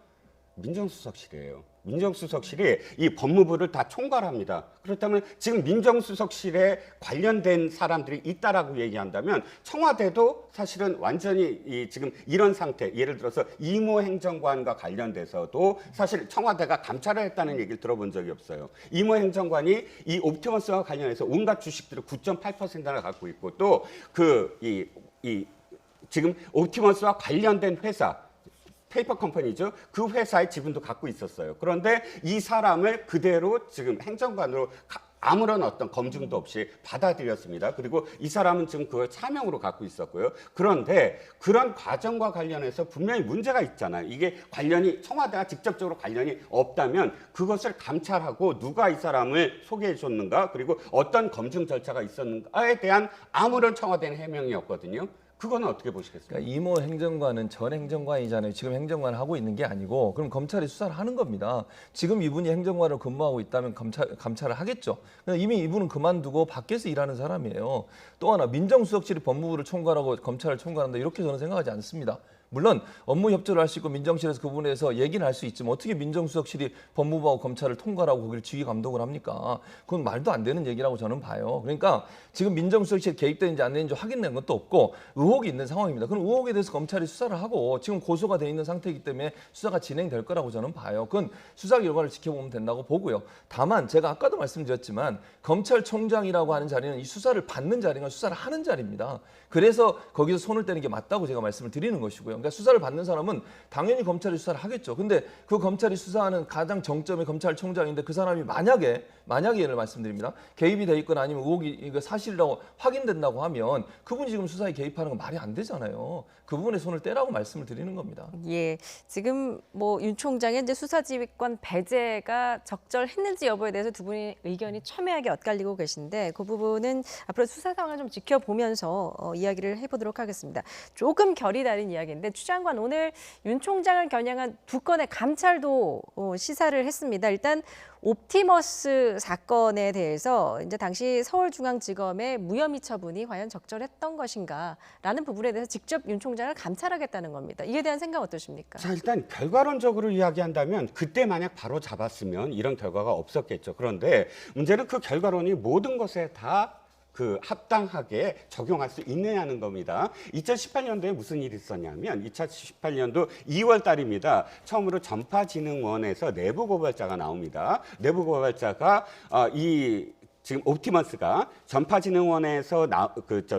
민정수석실이에요. 민정수석실이 이 법무부를 다 총괄합니다. 그렇다면 지금 민정수석실에 관련된 사람들이 있다라고 얘기한다면 청와대도 사실은 완전히 지금 이런 상태, 예를 들어서 이모 행정관과 관련돼서도 사실 청와대가 감찰을 했다는 얘기를 들어본 적이 없어요. 이모 행정관이 이 옵티머스와 관련해서 온갖 주식들을 9.8%나 갖고 있고 또 지금 옵티머스와 관련된 회사 페이퍼 컴퍼니죠. 그 회사의 지분도 갖고 있었어요. 그런데 이 사람을 그대로 지금 행정관으로 아무런 어떤 검증도 없이 받아들였습니다. 그리고 이 사람은 지금 그걸 차명으로 갖고 있었고요. 그런데 그런 과정과 관련해서 분명히 문제가 있잖아요. 이게 청와대가 직접적으로 관련이 없다면 그것을 감찰하고 누가 이 사람을 소개해 줬는가 그리고 어떤 검증 절차가 있었는가에 대한 아무런 청와대는 해명이 없거든요. 그거는 어떻게 보시겠습니까? 그러니까 이모 행정관은 전 행정관이잖아요. 지금 행정관을 하고 있는 게 아니고 그럼 검찰이 수사를 하는 겁니다. 지금 이분이 행정관으로 근무하고 있다면 감찰을 하겠죠. 이미 이분은 그만두고 밖에서 일하는 사람이에요. 또 하나 민정수석실이 법무부를 총괄하고 검찰을 총괄한다 이렇게 저는 생각하지 않습니다. 물론 업무 협조를 할 수 있고 민정실에서 그 부분에서 얘기는 할 수 있지만 어떻게 민정수석실이 법무부하고 검찰을 통과하고 거기를 지휘 감독을 합니까? 그건 말도 안 되는 얘기라고 저는 봐요. 그러니까 지금 민정수석실 개입되는지 안 되는지 확인된 것도 없고 의혹이 있는 상황입니다. 그럼 의혹에 대해서 검찰이 수사를 하고 지금 고소가 돼 있는 상태이기 때문에 수사가 진행될 거라고 저는 봐요. 그건 수사 결과를 지켜보면 된다고 보고요. 다만 제가 아까도 말씀드렸지만 검찰총장이라고 하는 자리는 이 수사를 받는 자리가 수사를 하는 자리입니다. 그래서 거기서 손을 떼는 게 맞다고 제가 말씀을 드리는 것이고요. 그러니까 수사를 받는 사람은 당연히 검찰이 수사를 하겠죠. 근데 그 검찰이 수사하는 가장 정점이 검찰총장인데 그 사람이 만약에 예를 말씀드립니다. 개입이 돼 있거나 아니면 의혹이 이거 사실이라고 확인된다고 하면 그분이 지금 수사에 개입하는 건 말이 안 되잖아요. 그 부분에 손을 떼라고 말씀을 드리는 겁니다. 예, 지금 뭐 윤 총장의 이제 수사지휘권 배제가 적절했는지 여부에 대해서 두 분이 의견이 첨예하게 엇갈리고 계신데 그 부분은 앞으로 수사 상황을 좀 지켜보면서 이야기를 해보도록 하겠습니다. 조금 결이 다른 이야기인데 추 장관 오늘 윤 총장을 겨냥한 두 건의 감찰도 시사를 했습니다. 일단 옵티머스 사건에 대해서 이제 당시 서울중앙지검의 무혐의 처분이 과연 적절했던 것인가라는 부분에 대해서 직접 윤 총장을 감찰하겠다는 겁니다. 이에 대한 생각 어떠십니까? 자, 일단 결과론적으로 이야기한다면 그때 만약 바로 잡았으면 이런 결과가 없었겠죠. 그런데 문제는 그 결과론이 모든 것에 다 합당하게 적용할 수 있느냐는 겁니다. 2018년도에 무슨 일이 있었냐면 2018년도 2월 달입니다. 처음으로 전파진흥원에서 내부 고발자가 나옵니다. 내부 고발자가 지금 옵티머스가 전파진흥원에서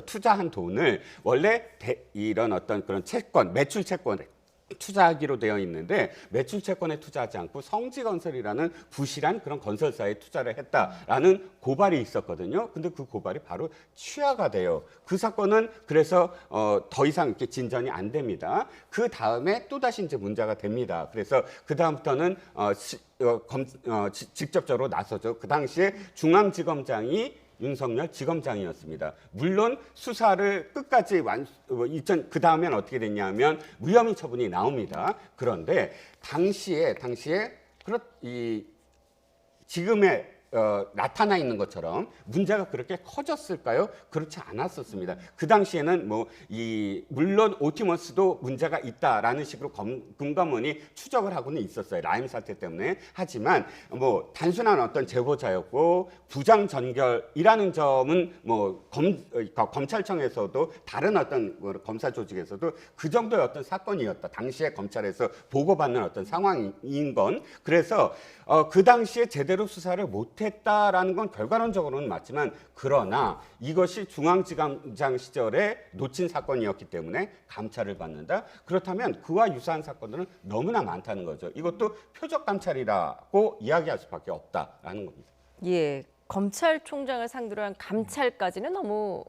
투자한 돈을 원래 이런 어떤 그런 채권, 매출 채권에 투자하기로 되어 있는데 매출 채권에 투자하지 않고 성지건설이라는 부실한 그런 건설사에 투자를 했다라는 고발이 있었거든요. 근데 그 고발이 바로 취하가 돼요. 그 사건은 그래서 더 이상 이렇게 진전이 안 됩니다. 그 다음에 또 다시 이제 문제가 됩니다. 그래서 그 다음부터는 직접적으로 나서죠. 그 당시에 중앙지검장이 윤석열 지검장이었습니다. 물론 수사를 끝까지 그 다음엔 어떻게 됐냐면 무혐의 처분이 나옵니다. 그런데 당시에 지금의 나타나 있는 것처럼 문제가 그렇게 커졌을까요? 그렇지 않았었습니다. 그 당시에는 물론 오티머스도 문제가 있다라는 식으로 금감원이 추적을 하고는 있었어요. 라임 사태 때문에. 하지만 단순한 어떤 제보자였고 부장 전결이라는 점은 검찰청에서도 다른 어떤 검사 조직에서도 그 정도의 어떤 사건이었다. 당시에 검찰에서 보고받는 어떤 상황인 건 그래서 그 당시에 제대로 수사를 못했다라는 건 결과론적으로는 맞지만 그러나 이것이 중앙지검장 시절에 놓친 사건이었기 때문에 감찰을 받는다. 그렇다면 그와 유사한 사건들은 너무나 많다는 거죠. 이것도 표적 감찰이라고 이야기할 수밖에 없다라는 겁니다. 예, 검찰총장을 상대로 한 감찰까지는 너무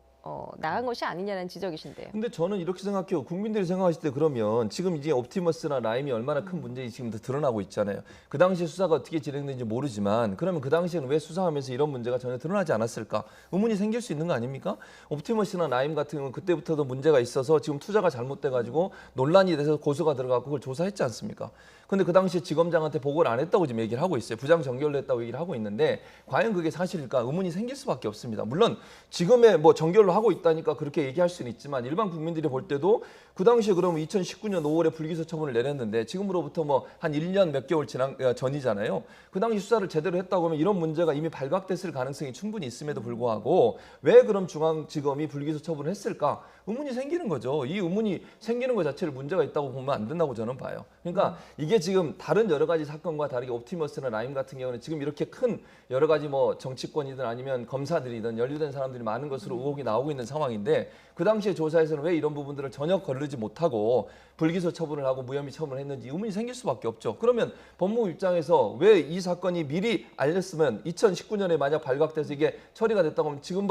나간 것이 아니냐는 지적이신데요. 근데 저는 이렇게 생각해요. 국민들이 생각하실 때 그러면 지금 이제 옵티머스나 라임이 얼마나 큰 문제인지 지금 드러나고 있잖아요. 그 당시에 수사가 어떻게 진행되는지 모르지만 그러면 그 당시에는 왜 수사하면서 이런 문제가 전혀 드러나지 않았을까? 의문이 생길 수 있는 거 아닙니까? 옵티머스나 라임 같은 경우는 그때부터도 문제가 있어서 지금 투자가 잘못돼가지고 논란이 돼서 고소가 들어가고 그걸 조사했지 않습니까? 근데 그 당시에 지검장한테 보고를 안 했다고 지금 얘기를 하고 있어요. 부장 전결로 했다고 얘기를 하고 있는데 과연 그게 사실일까 의문이 생길 수밖에 없습니다. 물론 지금의 전결로 하고 있다니까 그렇게 얘기할 수는 있지만 일반 국민들이 볼 때도 그 당시에 그러면 2019년 5월에 불기소 처분을 내렸는데 지금으로부터 한 1년 몇 개월 전이잖아요. 그 당시 수사를 제대로 했다고 하면 이런 문제가 이미 발각됐을 가능성이 충분히 있음에도 불구하고 왜 그럼 중앙지검이 불기소 처분을 했을까? 의문이 생기는 거죠. 이 의문이 생기는 것 자체를 문제가 있다고 보면 안 된다고 저는 봐요. 그러니까 이게 지금 다른 여러 가지 사건과 다르게 옵티머스나 라임 같은 경우는 지금 이렇게 큰 여러 가지 정치권이든 아니면 검사들이든 연루된 사람들이 많은 것으로 의혹이 나오고 있는 상황인데 그 당시에 조사에서는 왜 이런 부분들을 전혀 거르지 못하고 불기소 처분을 하고 무혐의 처분을 했는지 의문이 생길 수밖에 없죠. 그러면 법무부 입장에서 왜 이 사건이 미리 알렸으면 2019년에 만약 발각돼서 이게 처리가 됐다고 하면 지금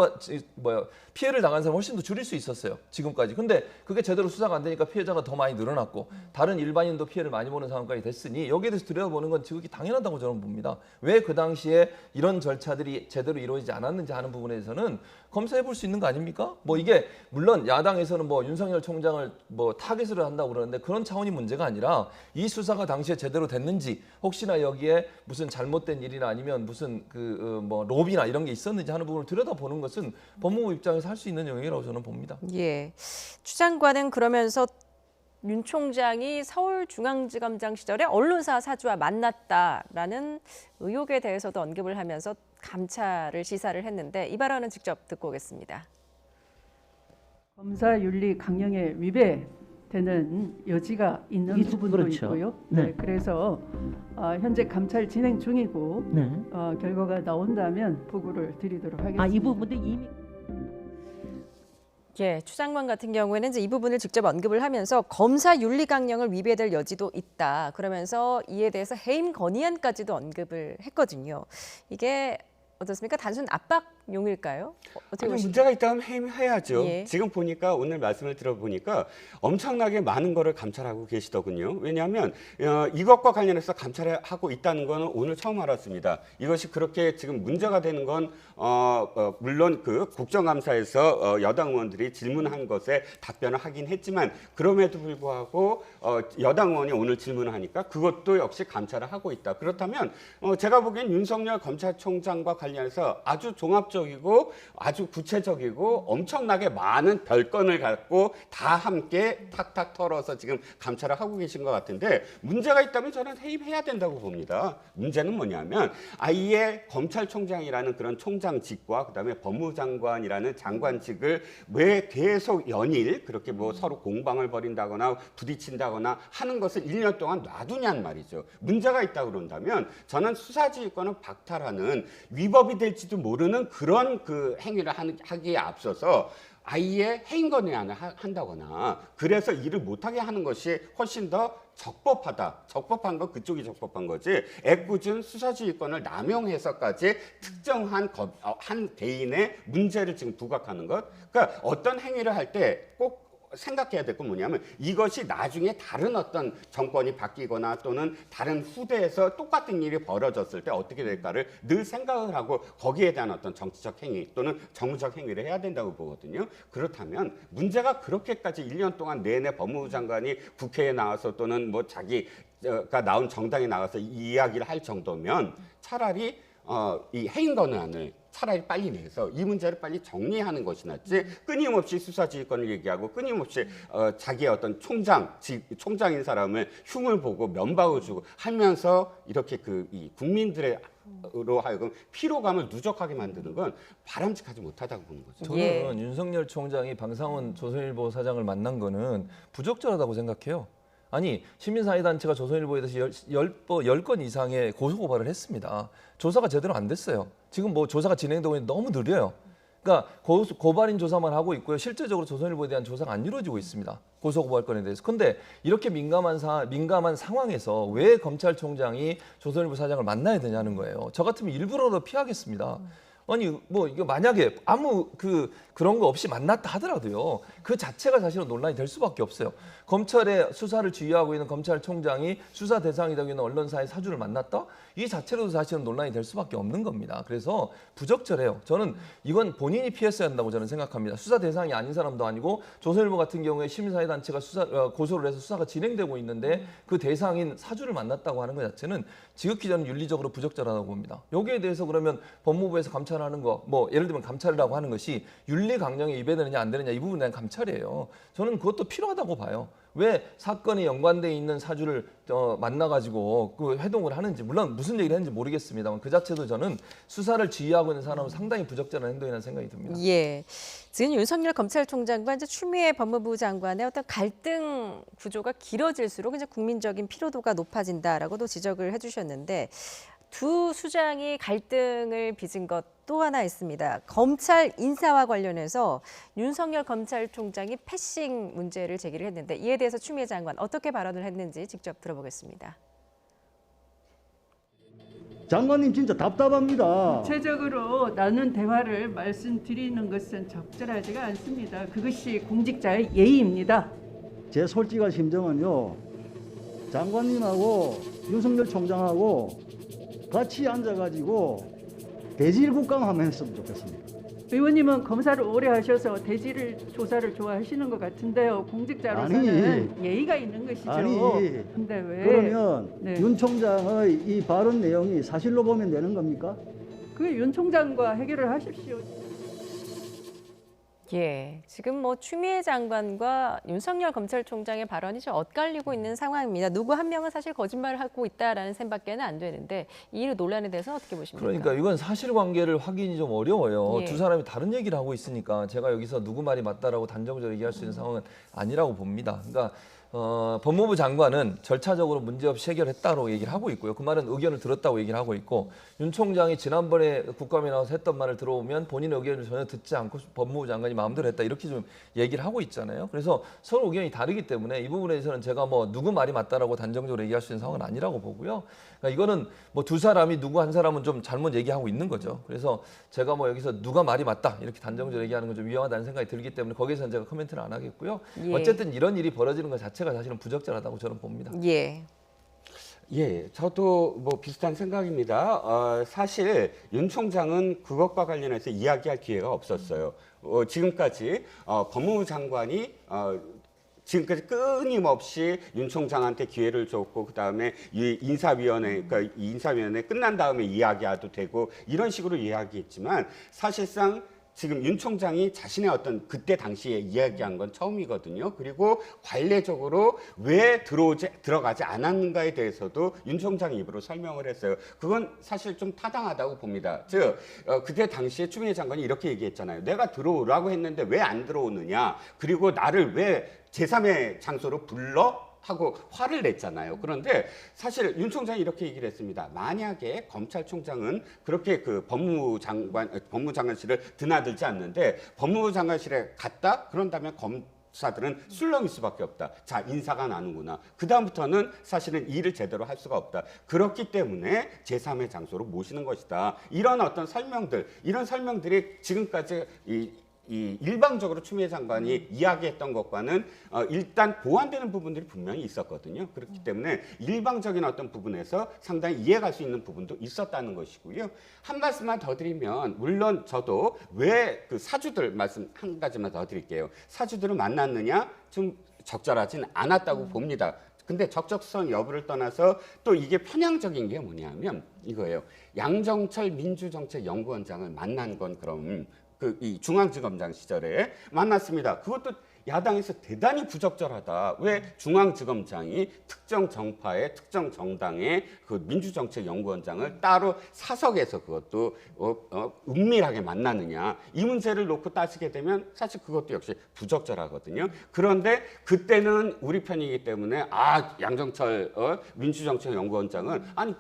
피해를 당한 사람 훨씬 더 줄일 수 있었어요. 지금까지. 근데 그게 제대로 수사가 안 되니까 피해자가 더 많이 늘어났고 다른 일반인도 피해를 많이 보는 상황까지 됐으니 여기에 대해서 들여다보는 건 지극히 당연하다고 저는 봅니다. 왜 그 당시에 이런 절차들이 제대로 이루어지지 않았는지 하는 부분에 대해서는 검사해 볼 수 있는 거 아닙니까? 이게 물론 야당에서는 윤석열 총장을 타겟으로 한다고 그러는데 그런 차원이 문제가 아니라 이 수사가 당시에 제대로 됐는지 혹시나 여기에 무슨 잘못된 일이나 아니면 무슨 로비나 이런 게 있었는지 하는 부분을 들여다보는 것은 법무부 입장에서 할 수 있는 영역이라고 저는 봅니다. 예, 추 장관은 그러면서 윤 총장이 서울중앙지검장 시절에 언론사 사주와 만났다라는 의혹에 대해서도 언급을 하면서 감찰을 시사를 했는데 이 발언은 직접 듣고 오겠습니다. 검사 윤리 강령에 위배되는 여지가 있는 부분도 그렇죠. 있고요. 네. 그래서 현재 감찰 진행 중이고 네. 결과가 나온다면 보고를 드리도록 하겠습니다. 이 부분도 이미 예, 추 장관 같은 경우에는 이제 이 부분을 직접 언급을 하면서 검사 윤리 강령을 위배될 여지도 있다. 그러면서 이에 대해서 해임 건의안까지도 언급을 했거든요. 이게 어떻습니까? 단순 압박용일까요? 어떻게 아니, 보십니까? 문제가 있다면 해임해야죠. 예. 지금 보니까 오늘 말씀을 들어보니까 엄청나게 많은 거를 감찰하고 계시더군요. 왜냐하면 이것과 관련해서 감찰하고 있다는 거는 오늘 처음 알았습니다. 이것이 그렇게 지금 문제가 되는 건 물론 그 국정감사에서 여당 의원들이 질문한 것에 답변을 하긴 했지만 그럼에도 불구하고 여당 의원이 오늘 질문을 하니까 그것도 역시 감찰을 하고 있다. 그렇다면 제가 보기엔 윤석열 검찰총장과 관련해서 아주 종합적이고 아주 구체적이고 엄청나게 많은 별건을 갖고 다 함께 탁탁 털어서 지금 감찰을 하고 계신 것 같은데 문제가 있다면 저는 해임해야 된다고 봅니다. 문제는 뭐냐면 아예 검찰총장이라는 그런 총장직과 그다음에 법무장관이라는 장관직을 왜 계속 연일 그렇게 뭐 서로 공방을 벌인다거나 부딪힌다거나 하는 것을 1년 동안 놔두냐는 말이죠. 문제가 있다고 그런다면 저는 수사지휘권을 박탈하는 위법이 될지도 모르는 그런 그 행위를 하기에 앞서서 아예 해임 건의안을 한다거나 그래서 일을 못하게 하는 것이 훨씬 더 적법하다. 적법한 건 그쪽이 적법한 거지. 애꿎은 수사지휘권을 남용해서까지 특정한 한 개인의 문제를 지금 부각하는 것. 그러니까 어떤 행위를 할 때 꼭 생각해야 될 건 뭐냐면 이것이 나중에 다른 어떤 정권이 바뀌거나 또는 다른 후대에서 똑같은 일이 벌어졌을 때 어떻게 될까를 늘 생각을 하고 거기에 대한 어떤 정치적 행위 또는 정무적 행위를 해야 된다고 보거든요. 그렇다면 문제가 그렇게까지 1년 동안 내내 법무부 장관이 국회에 나와서 또는 뭐 자기가 나온 정당에 나가서 이 이야기를 할 정도면 차라리 이 해임 건의안을 차라리 빨리 내서 이 문제를 빨리 정리하는 것이 낫지 끊임없이 수사지휘권을 얘기하고 끊임없이 자기의 어떤 총장인 사람을 흉을 보고 면박을 주고 하면서 이렇게 이 국민들로 하여금 피로감을 누적하게 만드는 건 바람직하지 못하다고 보는 거죠. 저는 예. 윤석열 총장이 방상훈 조선일보 사장을 만난 거는 부적절하다고 생각해요. 아니 시민사회단체가 조선일보에 대해서 10건 이상의 고소고발을 했습니다. 조사가 제대로 안 됐어요. 지금 뭐 조사가 진행되고 있는데 너무 느려요. 그러니까 고발인 조사만 하고 있고요. 실제적으로 조선일보에 대한 조사가 안 이루어지고 있습니다. 고소고발건에 대해서. 근데 이렇게 민감한 상황에서 왜 검찰총장이 조선일보 사장을 만나야 되냐는 거예요. 저 같으면 일부러라도 피하겠습니다. 아니 뭐 이거 만약에 아무 그런 거 없이 만났다 하더라도요. 그 자체가 사실은 논란이 될 수밖에 없어요. 검찰의 수사를 지휘하고 있는 검찰총장이 수사 대상이 되고 있는 언론사의 사주를 만났다? 이 자체로도 사실은 논란이 될 수밖에 없는 겁니다. 그래서 부적절해요. 저는 이건 본인이 피했어야 한다고 저는 생각합니다. 수사 대상이 아닌 사람도 아니고 조선일보 같은 경우에 시민사회단체가 고소를 해서 수사가 진행되고 있는데 그 대상인 사주를 만났다고 하는 것 자체는 지극히 저는 윤리적으로 부적절하다고 봅니다. 여기에 대해서 그러면 법무부에서 감찰하는 거, 뭐 예를 들면 감찰이라고 하는 것이 윤리 강령에 위배되느냐 안 되느냐 이 부분에 대한 감찰이에요. 저는 그것도 필요하다고 봐요. 왜 사건이 연관돼 있는 사주를 만나가지고 그 회동을 하는지 물론 무슨 얘기를 했는지 모르겠습니다만 그 자체도 저는 수사를 지휘하고 있는 사람은 상당히 부적절한 행동이라는 생각이 듭니다. 예, 지금 윤석열 검찰총장과 이제 추미애 법무부 장관의 어떤 갈등 구조가 길어질수록 이제 국민적인 피로도가 높아진다라고도 지적을 해주셨는데 두 수장이 갈등을 빚은 것 또 하나 있습니다. 검찰 인사와 관련해서 윤석열 검찰총장이 패싱 문제를 제기를 했는데 이에 대해서 추미애 장관 어떻게 발언을 했는지 직접 들어보겠습니다. 장관님 진짜 답답합니다. 구체적으로 나눈 대화를 말씀드리는 것은 적절하지가 않습니다. 그것이 공직자의 예의입니다. 제 솔직한 심정은요. 장관님하고 윤석열 총장하고 같이 앉아가지고 대질국감 한번 했으면 좋겠습니다. 의원님은 검사를 오래 하셔서 대질 조사를 좋아하시는 것 같은데요. 공직자로서는 예의가 있는 것이죠. 아니, 근데 왜? 그러면 네. 윤 총장의 이 발언 내용이 사실로 보면 되는 겁니까? 그 윤 총장과 해결을 하십시오. 예, 지금 뭐 추미애 장관과 윤석열 검찰총장의 발언이 좀 엇갈리고 있는 상황입니다. 누구 한 명은 사실 거짓말을 하고 있다라는 셈밖에는 안 되는데 이 논란에 대해서 어떻게 보십니까? 그러니까 이건 사실관계를 확인이 좀 어려워요. 예. 두 사람이 다른 얘기를 하고 있으니까 제가 여기서 누구 말이 맞다라고 단정적으로 얘기할 수 있는 상황은 아니라고 봅니다. 그러니까 법무부 장관은 절차적으로 문제없이 해결했다고 얘기를 하고 있고요. 그 말은 의견을 들었다고 얘기를 하고 있고 윤 총장이 지난번에 국감에 나와서 했던 말을 들어보면 본인의 의견을 전혀 듣지 않고 법무부 장관이 마음대로 했다 이렇게 좀 얘기를 하고 있잖아요. 그래서 서로 의견이 다르기 때문에 이 부분에 대해서는 제가 뭐 누구 말이 맞다라고 단정적으로 얘기할 수 있는 상황은 아니라고 보고요. 그러니까 이거는 뭐 두 사람이 누구 한 사람은 좀 잘못 얘기하고 있는 거죠. 그래서 제가 뭐 여기서 누가 말이 맞다 이렇게 단정적으로 얘기하는 건 좀 위험하다는 생각이 들기 때문에 거기에서는 제가 코멘트를 안 하겠고요. 예. 어쨌든 이런 일이 벌어지는 것 자체가 사실은 부적절하다고 저는 봅니다. 예. 예, 저도 뭐 비슷한 생각입니다. 사실 윤 총장은 그것과 관련해서 이야기할 기회가 없었어요. 지금까지 법무부 장관이 지금까지 끊임없이 윤 총장한테 기회를 줬고 그다음에 이 인사위원회 그러니까 이 인사위원회 끝난 다음에 이야기해도 되고 이런 식으로 이야기했지만 사실상 지금 윤 총장이 자신의 어떤 그때 당시에 이야기한 건 처음이거든요. 그리고 관례적으로 왜 들어가지 않았는가에 대해서도 윤 총장 입으로 설명을 했어요. 그건 사실 좀 타당하다고 봅니다. 즉 그때 당시에 추미애 장관이 이렇게 얘기했잖아요. 내가 들어오라고 했는데 왜 안 들어오느냐. 그리고 나를 왜 제3의 장소로 불러? 하고 화를 냈잖아요. 그런데 사실 윤 총장이 이렇게 얘기를 했습니다. 만약에 검찰총장은 그렇게 그 법무장관실을 드나들지 않는데 법무부 장관실에 갔다 그런다면 검사들은 술렁일 수밖에 없다. 자, 인사가 나는구나. 그 다음부터는 사실은 일을 제대로 할 수가 없다. 그렇기 때문에 제3의 장소로 모시는 것이다. 이런 어떤 설명들, 이런 설명들이 지금까지 이 일방적으로 추미애 장관이 이야기했던 것과는 일단 보완되는 부분들이 분명히 있었거든요. 그렇기 때문에 일방적인 어떤 부분에서 상당히 이해갈 수 있는 부분도 있었다는 것이고요. 한 말씀만 더 드리면 물론 저도 왜 그 사주들 말씀 한 가지만 더 드릴게요. 사주들을 만났느냐 좀 적절하진 않았다고 봅니다. 근데 적절성 여부를 떠나서 또 이게 편향적인 게 뭐냐면 이거예요. 양정철 민주정책연구원장을 만난 건 그럼 이 중앙지검장 시절에 만났습니다. 그것도 야당에서 대단히 부적절하다. 왜 중앙지검장이 특정 정파의 특정 정당의 그 민주정책연구원장을 따로 사석에서 그것도 은밀하게 만나느냐. 이 문제를 놓고 따지게 되면 사실 그것도 역시 부적절하거든요. 그런데 그때는 우리 편이기 때문에 양정철 민주정책연구원장은 아니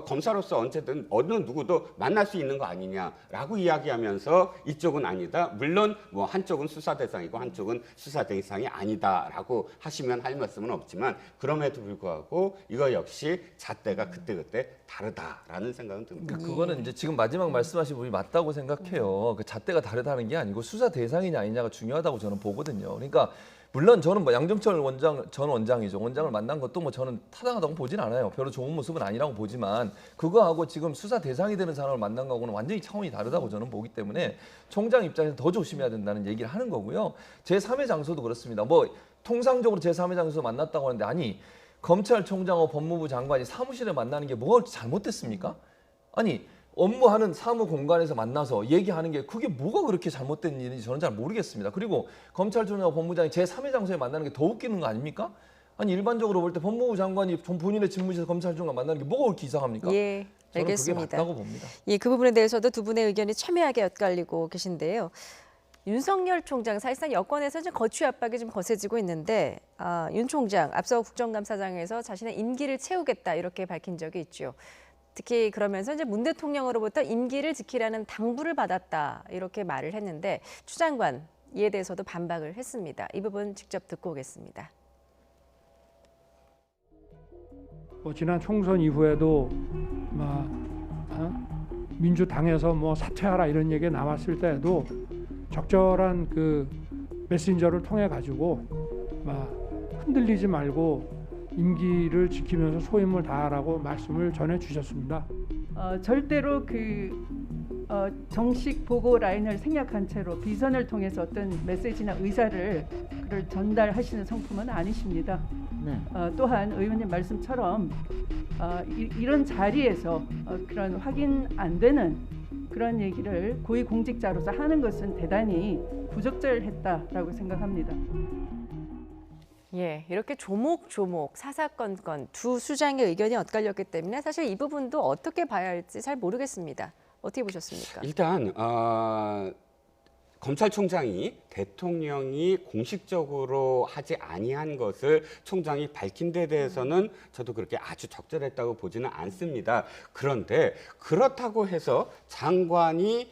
검사로서 언제든 어느 누구도 만날 수 있는 거 아니냐라고 이야기하면서 이쪽은 아니다. 물론 뭐 한쪽은 수사 대상이고 한쪽은 수사 대상이 아니다라고 하시면 할 말씀은 없지만 그럼에도 불구하고 이거 역시 잣대가 그때그때 다르다라는 생각은 듭니다. 그거는 이제 지금 마지막 말씀하신 부분이 맞다고 생각해요. 그 잣대가 다르다는 게 아니고 수사 대상이냐 아니냐가 중요하다고 저는 보거든요. 그러니까 물론 저는 뭐 양정철 전 원장이죠. 원장을 만난 것도 뭐 저는 타당하다고 보진 않아요. 별로 좋은 모습은 아니라고 보지만 그거하고 지금 수사 대상이 되는 사람을 만난 거하고는 완전히 차원이 다르다고 저는 보기 때문에 총장 입장에서 더 조심해야 된다는 얘기를 하는 거고요. 제3의 장소도 그렇습니다. 뭐 통상적으로 제3의 장소에서 만났다고 하는데 아니 검찰총장하고 법무부 장관이 사무실에 만나는 게 뭐가 잘못됐습니까? 아니 업무하는 사무 공간에서 만나서 얘기하는 게 그게 뭐가 그렇게 잘못된 일인지 저는 잘 모르겠습니다. 그리고 검찰총장과 법무부장이 제3의 장소에 만나는 게 더 웃기는 거 아닙니까? 아니 일반적으로 볼 때 법무부 장관이 본인의 집무실에서 검찰총장 만나는 게 뭐가 그렇게 이상합니까? 예, 저는 알겠습니다. 그게 맞다고 봅니다. 예, 그 부분에 대해서도 두 분의 의견이 첨예하게 엇갈리고 계신데요. 윤석열 총장 사실상 여권에서 좀 거취 압박이 좀 거세지고 있는데 윤 총장 앞서 국정감사장에서 자신의 임기를 채우겠다 이렇게 밝힌 적이 있죠. 특히 그러면서 이제 문 대통령으로부터 임기를 지키라는 당부를 받았다 이렇게 말을 했는데 추 장관 이에 대해서도 반박을 했습니다. 이 부분 직접 듣고 오겠습니다. 지난 총선 이후에도 민주당에서 뭐 사퇴하라 이런 얘기 나왔을 때에도 적절한 그 메신저를 통해 가지고 흔들리지 말고 임기를 지키면서 소임을 다하라고 말씀을 전해 주셨습니다. 절대로 정식 보고 라인을 생략한 채로 비선을 통해서 어떤 메시지나 의사를 전달하시는 성품은 아니십니다. 네. 또한 의원님 말씀처럼 이런 자리에서 그런 확인 안 되는 그런 얘기를 고위공직자로서 하는 것은 대단히 부적절했다라고 생각합니다. 예, 이렇게 조목조목 사사건건 두 수장의 의견이 엇갈렸기 때문에 사실 이 부분도 어떻게 봐야 할지 잘 모르겠습니다. 어떻게 보셨습니까? 일단 검찰총장이 대통령이 공식적으로 하지 아니한 것을 총장이 밝힌 데 대해서는 저도 그렇게 아주 적절했다고 보지는 않습니다. 그런데 그렇다고 해서 장관이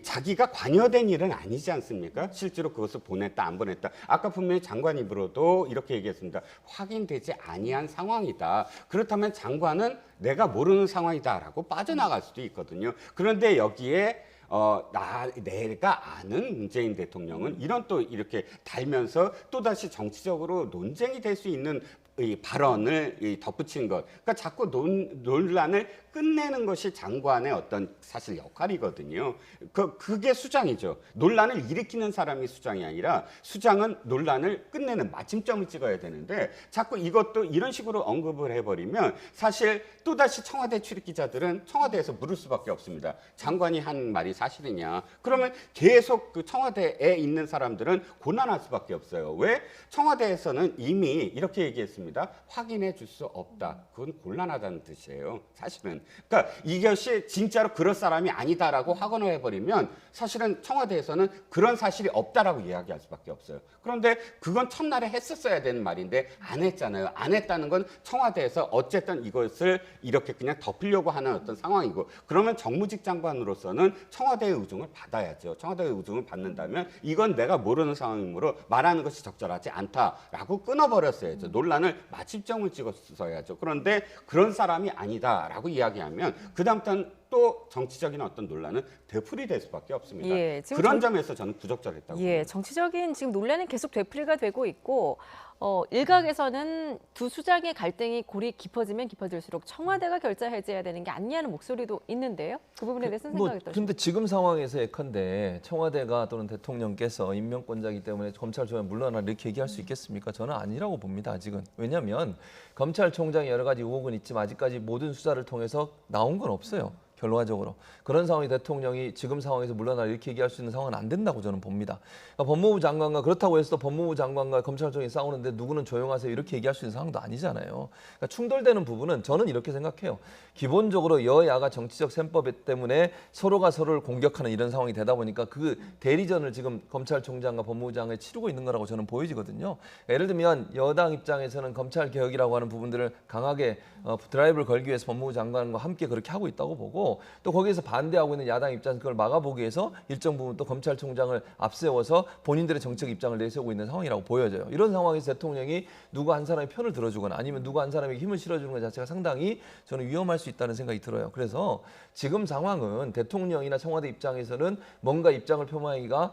자기가 관여된 일은 아니지 않습니까? 실제로 그것을 보냈다 안 보냈다. 아까 분명히 장관 입으로도 이렇게 얘기했습니다. 확인되지 아니한 상황이다. 그렇다면 장관은 내가 모르는 상황이다라고 빠져나갈 수도 있거든요. 그런데 여기에 내가 아는 문재인 대통령은 이런 또 이렇게 달면서 또다시 정치적으로 논쟁이 될 수 있는 이 발언을 덧붙인 것. 그러니까 자꾸 논란을 끝내는 것이 장관의 어떤 사실 역할이거든요. 그게 수장이죠. 논란을 일으키는 사람이 수장이 아니라 수장은 논란을 끝내는 마침점을 찍어야 되는데 자꾸 이것도 이런 식으로 언급을 해버리면 사실 또다시 청와대 출입 기자들은 청와대에서 물을 수밖에 없습니다. 장관이 한 말이 사실이냐. 그러면 계속 그 청와대에 있는 사람들은 곤란할 수밖에 없어요. 왜? 청와대에서는 이미 이렇게 얘기했습니다. 확인해 줄 수 없다. 그건 곤란하다는 뜻이에요. 사실은. 그러니까 이것이 진짜로 그럴 사람이 아니다라고 확언을 해버리면 사실은 청와대에서는 그런 사실이 없다라고 이야기할 수밖에 없어요. 그런데 그건 첫날에 했었어야 되는 말인데 안 했잖아요. 안 했다는 건 청와대에서 어쨌든 이것을 이렇게 그냥 덮으려고 하는 어떤 상황이고 그러면 정무직 장관으로서는 청와대의 의중을 받아야죠. 청와대의 의중을 받는다면 이건 내가 모르는 상황이므로 말하는 것이 적절하지 않다라고 끊어버렸어야죠. 논란을 마침점을 찍었어야죠. 그런데 그런 사람이 아니다라고 이야기하면 그다음부터는 또 정치적인 어떤 논란은 되풀이될 수밖에 없습니다. 예, 지금 그런 점에서 저는 부적절했다고 예, 봅니다. 정치적인 지금 논란은 계속 되풀이가 되고 있고 일각에서는 두 수장의 갈등이 골이 깊어지면 깊어질수록 청와대가 결자해제해야 되는 게 아니냐는 목소리도 있는데요. 그 부분에 대해서는 생각이 어떠십니까? 근데 지금 상황에서 예컨대 청와대가 또는 대통령께서 임명권자이기 때문에 검찰총장 물러나라 이렇게 얘기할 수 있겠습니까? 저는 아니라고 봅니다. 아직은. 왜냐하면 검찰총장의 여러 가지 의혹은 있지만 아직까지 모든 수사를 통해서 나온 건 없어요. 결과적으로. 그런 상황이 대통령이 지금 상황에서 물러나라 이렇게 얘기할 수 있는 상황은 안 된다고 저는 봅니다. 그러니까 법무부 장관과 그렇다고 해서 법무부 장관과 검찰총장이 싸우는데 누구는 조용하세요 이렇게 얘기할 수 있는 상황도 아니잖아요. 그러니까 충돌되는 부분은 저는 이렇게 생각해요. 기본적으로 여야가 정치적 셈법 때문에 서로가 서로를 공격하는 이런 상황이 되다 보니까 그 대리전을 지금 검찰총장과 법무부 장관이 치르고 있는 거라고 저는 보여지거든요. 그러니까 예를 들면 여당 입장에서는 검찰개혁이라고 하는 부분들을 강하게 드라이브를 걸기 위해서 법무부 장관과 함께 그렇게 하고 있다고 보고 또 거기에서 반대하고 있는 야당 입장에서 그걸 막아보기 위해서 일정 부분 또 검찰총장을 앞세워서 본인들의 정책 입장을 내세우고 있는 상황이라고 보여져요. 이런 상황에서 대통령이 누구 한 사람의 편을 들어주거나 아니면 누구 한 사람에게 힘을 실어주는 것 자체가 상당히 저는 위험할 수 있다는 생각이 들어요. 그래서 지금 상황은 대통령이나 청와대 입장에서는 뭔가 입장을 표명하기가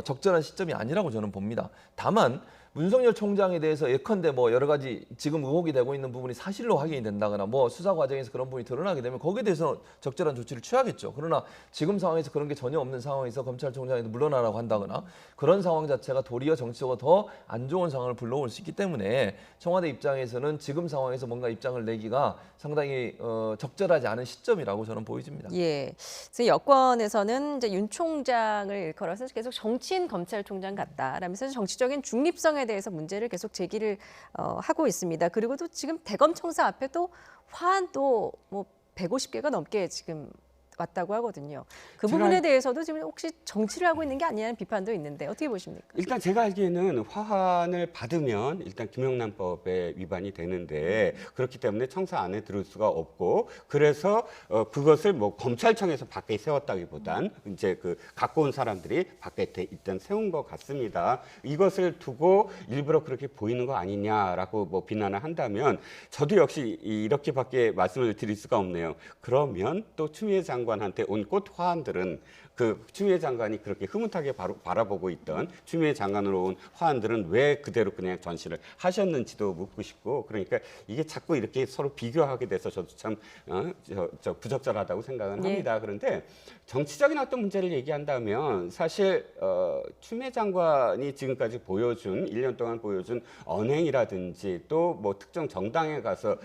적절한 시점이 아니라고 저는 봅니다. 다만 윤석열 총장에 대해서 예컨대 뭐 여러 가지 지금 의혹이 되고 있는 부분이 사실로 확인이 된다거나 뭐 수사 과정에서 그런 부분이 드러나게 되면 거기에 대해서 적절한 조치를 취하겠죠. 그러나 지금 상황에서 그런 게 전혀 없는 상황에서 검찰총장이 물러나라고 한다거나 그런 상황 자체가 도리어 정치적으로 더 안 좋은 상황을 불러올 수 있기 때문에 청와대 입장에서는 지금 상황에서 뭔가 입장을 내기가 상당히 적절하지 않은 시점이라고 저는 보여집니다. 예, 그래서 여권에서는 이제 윤 총장을 일컬어서 계속 정치인 검찰총장 같다라면서 정치적인 중립성에 대해서 문제를 계속 제기를 하고 있습니다. 그리고 또 지금 대검 청사 앞에 또 화환 또 뭐 150개가 넘게 지금 왔다고 하거든요. 그 부분에 대해서도 지금 혹시 정치를 하고 있는 게 아니냐는 비판도 있는데 어떻게 보십니까? 일단 제가 알기에는 화환을 받으면 일단 김영란법에 위반이 되는데 그렇기 때문에 청사 안에 들을 수가 없고 그래서 그것을 뭐 검찰청에서 밖에 세웠다기보단 이제 그 갖고 온 사람들이 밖에 일단 세운 것 같습니다. 이것을 두고 일부러 그렇게 보이는 거 아니냐라고 뭐 비난을 한다면 저도 역시 이렇게밖에 말씀을 드릴 수가 없네요. 그러면 또 추미애 장관한테 온 꽃 화환들은 그 추미애 장관이 그렇게 흐뭇하게 바라보고 있던 추미애 장관으로 온 화환들은 왜 그대로 그냥 전시를 하셨는지도 묻고 싶고, 그러니까 이게 자꾸 이렇게 서로 비교하게 돼서 저도 참 부적절하다고 생각은 합니다. 그런데 정치적인 어떤 문제를 얘기한다면 사실 추미애 장관이 지금까지 보여준 1년 동안 보여준 언행이라든지 또 뭐 특정 정당에 가서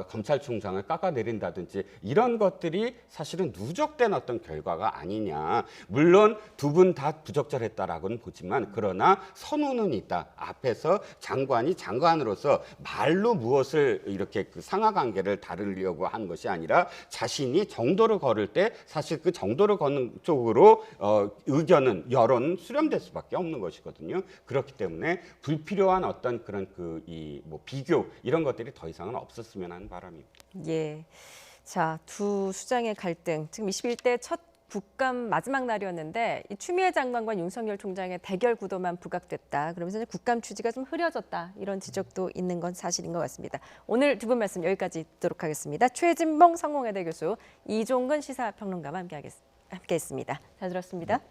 검찰총장을 깎아내린다든지 이런 것들이 사실은 누적된 어떤 결과가 아니냐. 물론 두 분 다 부적절했다라고는 보지만 그러나 선우는 있다. 앞에서 장관이 장관으로서 말로 무엇을 이렇게 그 상하관계를 다루려고 한 것이 아니라 자신이 정도를 걸을 때 사실 그 정도를 걷는 쪽으로 의견은 여론은 수렴될 수밖에 없는 것이거든요. 그렇기 때문에 불필요한 어떤 그런 뭐 비교 이런 것들이 더 이상은 없었으면 하는 바람입니다. 예. 자, 두 수장의 갈등. 지금 21대 첫 국감 마지막 날이었는데 이 추미애 장관과 윤석열 총장의 대결 구도만 부각됐다. 그러면서 국감 취지가 좀 흐려졌다. 이런 지적도 있는 건 사실인 것 같습니다. 오늘 두 분 말씀 여기까지 듣도록 하겠습니다. 최진봉 성공회대 교수, 이종근 시사평론가와 함께했습니다. 잘 들었습니다.